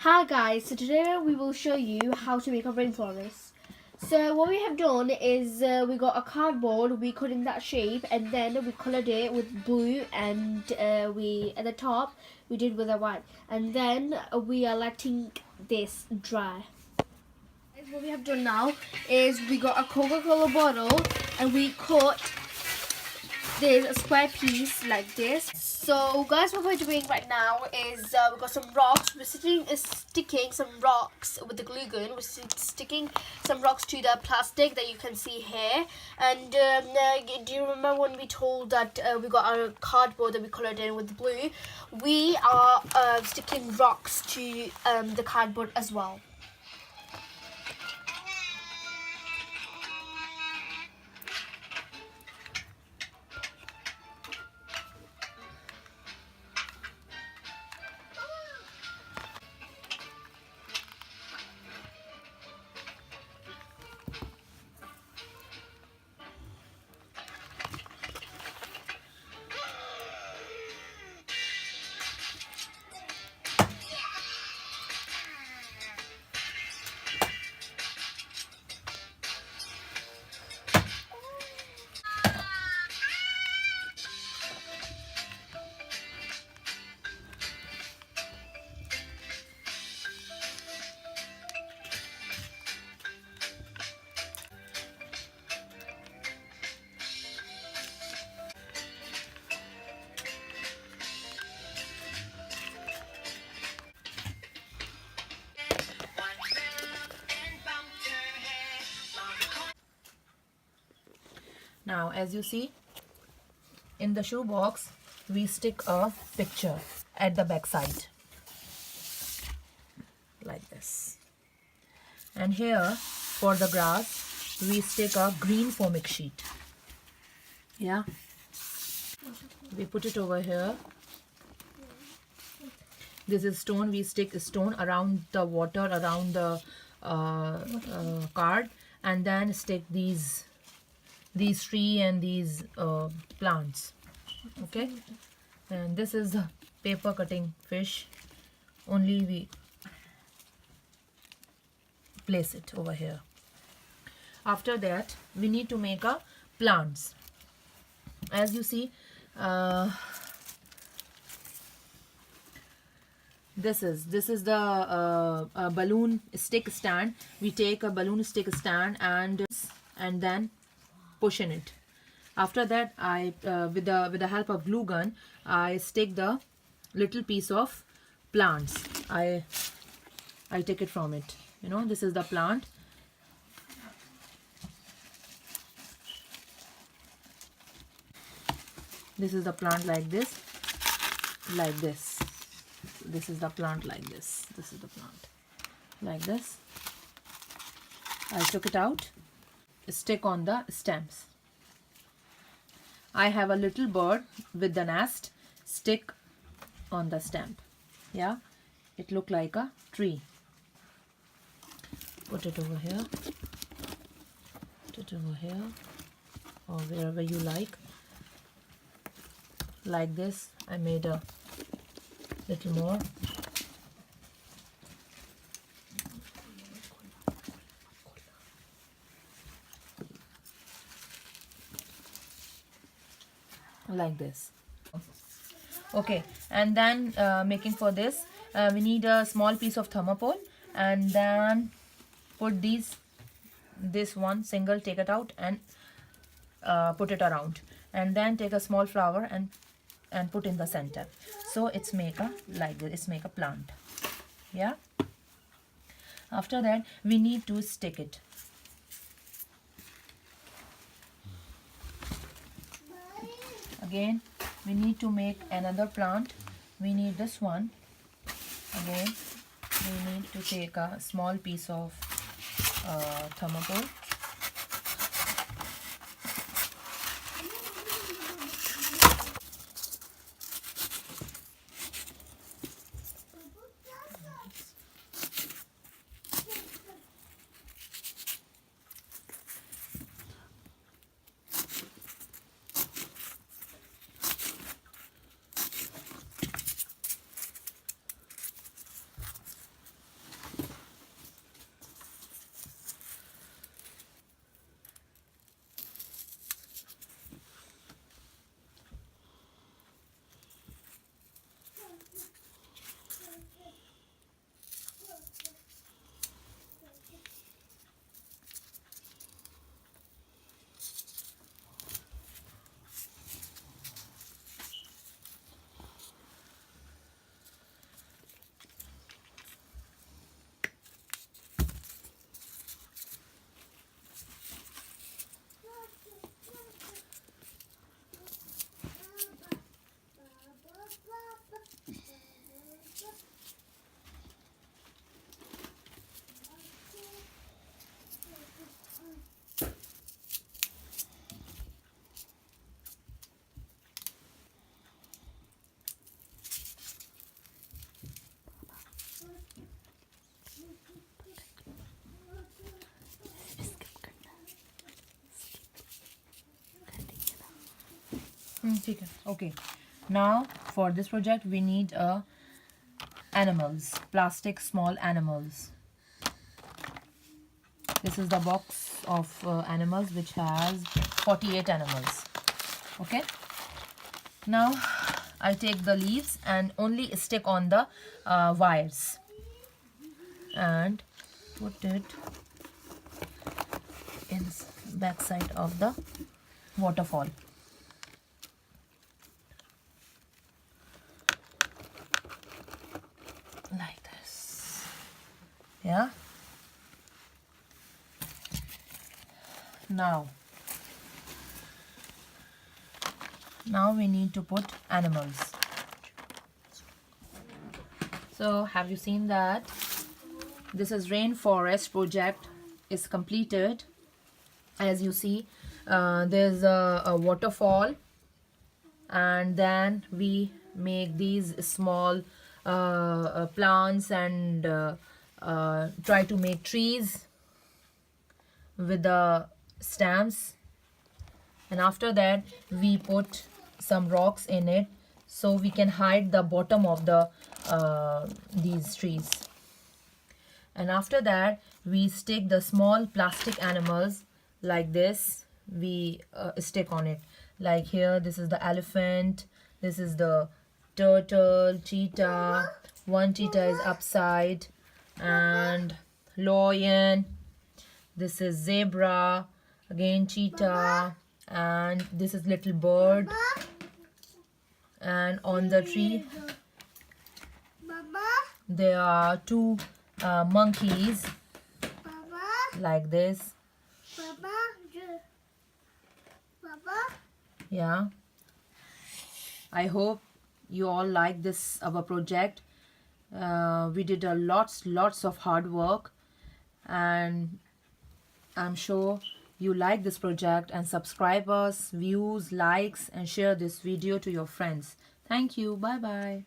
Hi guys, so today we will show you how to make a rainforest. So what we have done is we got a cardboard, we cut in that shape and then we colored it with blue and we at the top we did with a white and then we are letting this dry. What we have done now is we got a Coca-Cola bottle and we cut this a square piece like this. So guys, what we're doing right now is we've got some rocks. We're sticking some rocks with the glue gun. We're sticking some rocks to the plastic that you can see here. And do you remember when we told that we got our cardboard that we colored in with blue? We are sticking rocks to the cardboard as well. Now, as you see, in the shoe box, we stick a picture at the back side, like this. And here, for the grass, we stick a green foamic sheet. Yeah. We put it over here. This is stone. We stick a stone around the water, around the card, and then stick these tree and these plants. Okay, and this is the paper cutting fish. Only we place it over here. After that, we need to make a plants. As you see, this is the balloon stick stand. We take a balloon stick stand and then push in it. After that, I with the help of glue gun, I stick the little piece of plants. I take it from it. You know, this is the plant. This is the plant like this, like this. This is the plant like this. This is the plant like this. I took it out. Stick on the stems. I have a little bird with the nest. Stick on the stem. Yeah, it look like a tree. Put it over here. Put it over here, or wherever you like this. I made a little more. Like this. Okay, and then making for this, we need a small piece of thermopole, and then put this one single, take it out and put it around, and then take a small flower and put in the center. So it's make a like this. It's make a plant. Yeah. After that, we need to stick it. Again, we need to make another plant. We need this one. Again, we need to take a small piece of thermopole. Okay. Now for this project we need animals, plastic small animals. This is the box of animals which has 48 animals. Okay. Now I take the leaves and only stick on the wires and put it in back side of the waterfall. Like this. Yeah. Now we need to put animals. So have you seen that? This is Rainforest project is completed. As you see, there's a waterfall, and then we make these small plants and try to make trees with the stems, and after that we put some rocks in it so we can hide the bottom of the these trees. And after that we stick the small plastic animals like this. We stick on it, like here this is the elephant, this is the turtle, cheetah, one cheetah is upside, and lion, this is zebra, again cheetah, and this is little bird. And on the tree there are two monkeys like this. Yeah, I hope you all like this our project. We did a lots of hard work, and I'm sure you like this project, and subscribe us, views, likes, and share this video to your friends. Thank you. Bye bye.